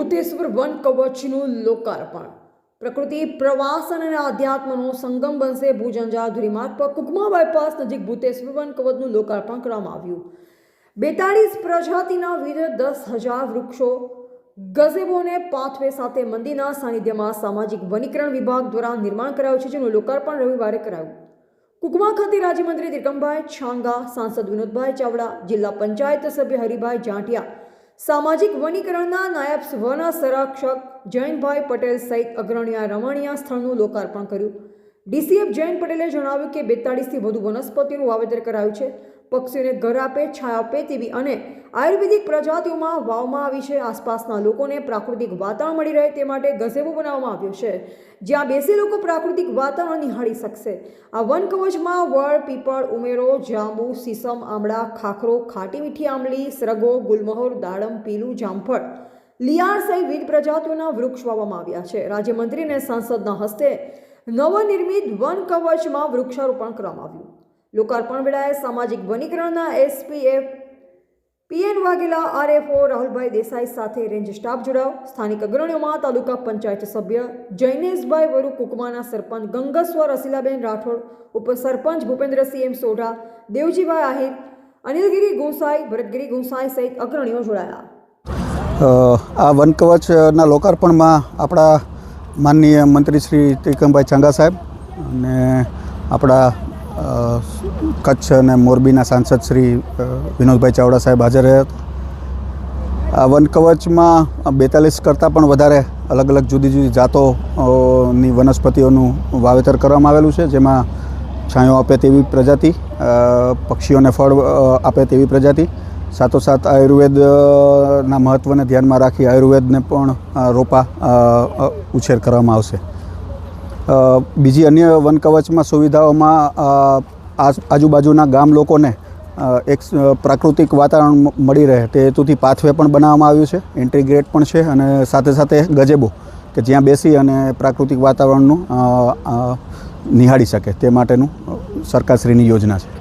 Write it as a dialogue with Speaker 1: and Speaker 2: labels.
Speaker 1: Bhuteshwar one કવચનું લોકાર્પણ। પ્રકૃતિ પ્રવાસન અને આધ્યાત્મનો સંગમ બનશે। ભુજ અંજાર ધોરીમાર્ગ પર કુકમા બાયપાસ નજીક ભૂતેશ્વર વન કવચનું લોકાર્પણ કરવામાં આવ્યું। 42 પ્રજાતિના વિવિધ 10,000 વૃક્ષો, ગઝેબોને પાથવે સાથે મંદિરના સાનિધ્યમાં સામાજિક વનીકરણ વિભાગ દ્વારા નિર્માણ કરાયું છે, જેનું લોકાર્પણ રવિવારે કરાયું। કુકમા ખાતે રાજ્યમંત્રી ત્રિકમભાઈ છાંગા, સાંસદ વિનોદભાઈ ચાવડા, જિલ્લા પંચાયત સભ્ય હરિભાઈ જાંટિયા, સામાજિક વનીકરણના નાયબ વન સંરક્ષક જયંતભાઈ પટેલ સહિત અગ્રણીઓએ રમણીય સ્થળનું લોકાર્પણ કર્યું। ડીસીએફ જયંત પટેલે જણાવ્યું કે 42થી વધુ વનસ્પતિનું વાવેતર કરાયું છે। પક્ષીઓને ઘર આપે, છાયા આપે તેવી અને આયુર્વેદિક પ્રજાતિઓમાં વાવવામાં આવી છે। આસપાસના લોકોને પ્રાકૃતિક વાતાવરણ મળી રહે તે માટે ગઝેબો બનાવવામાં આવ્યો છે, જ્યાં બેસી લોકો પ્રાકૃતિક વાતાવરણ નિહાળી શકશે। આ વન કવચમાં વડ, પીપળ, ઉમેરો, જાંબુ, સીસમ, આમળા, ખાખરો, ખાટી મીઠી આંબલી, સરગવો, ગુલમહોર, દાડમ, પીલું, જામફળ, લિયાળ સહિત વિવિધ પ્રજાતિઓના વૃક્ષ વાવવામાં આવ્યા છે। રાજ્યમંત્રી અને સાંસદના હસ્તે નવનિર્મિત વન કવચમાં વૃક્ષારોપણ કરવામાં આવ્યું। લોકાર્પણ વેળાએ સામાજિક વનીકરણના એસપીએફ પીએન વાઘેલા, આરએફઓ રાહુલભાઈ દેસાઈ સાથે રેન્જ સ્ટાફ જોડાયો। સ્થાનિક અગ્રણીઓમાં તાલુકા પંચાયત સભ્ય જૈનેશભાઈ વરુ, કુકમાના સરપંચ ગંગસ્વર રસીલાબેન રાઠોડ, ઉપસરપંચ ભૂપેન્દ્રસિંહ એમ સોઢા, દેવજીભાઈ આહિર, અનિલગીરી ગુંસાઈ, ભરતગીરી ગુંસાઈ સહિત અગ્રણીઓ જોડાયા।
Speaker 2: આ વન કવચના લોકાર્પણમાં આપણા માનનીય મંત્રી શ્રી ત્રિકમભાઈ છાંગા સાહેબ અને આપણા કચ્છ અને મોરબીના સાંસદ શ્રી વિનોદભાઈ ચાવડા સાહેબ હાજર રહ્યા। આ વન કવચમાં 42 કરતાં પણ વધારે અલગ અલગ જુદી જુદી જાતોની વનસ્પતિઓનું વાવેતર કરવામાં આવેલું છે, જેમાં છાંયો આપે તેવી પ્રજાતિ, પક્ષીઓને ફળ આપે તેવી પ્રજાતિ, સાથોસાથ આયુર્વેદના મહત્ત્વને ધ્યાનમાં રાખી આયુર્વેદને પણ રોપા ઉછેર કરવામાં આવશે। બીજી અન્ય વન કવચમાં સુવિધાઓમાં આજુબાજુના ગામ લોકોને એક પ્રાકૃતિક વાતાવરણ મળી રહે તે હેતુથી પાથવે પણ બનાવવામાં આવ્યું છે, એન્ટ્રી ગેટ પણ છે, અને સાથે સાથે ગજેબો કે જ્યાં બેસી અને પ્રાકૃતિક વાતાવરણનું નિહાળી શકે તે માટેનું સરકારશ્રીની યોજના છે।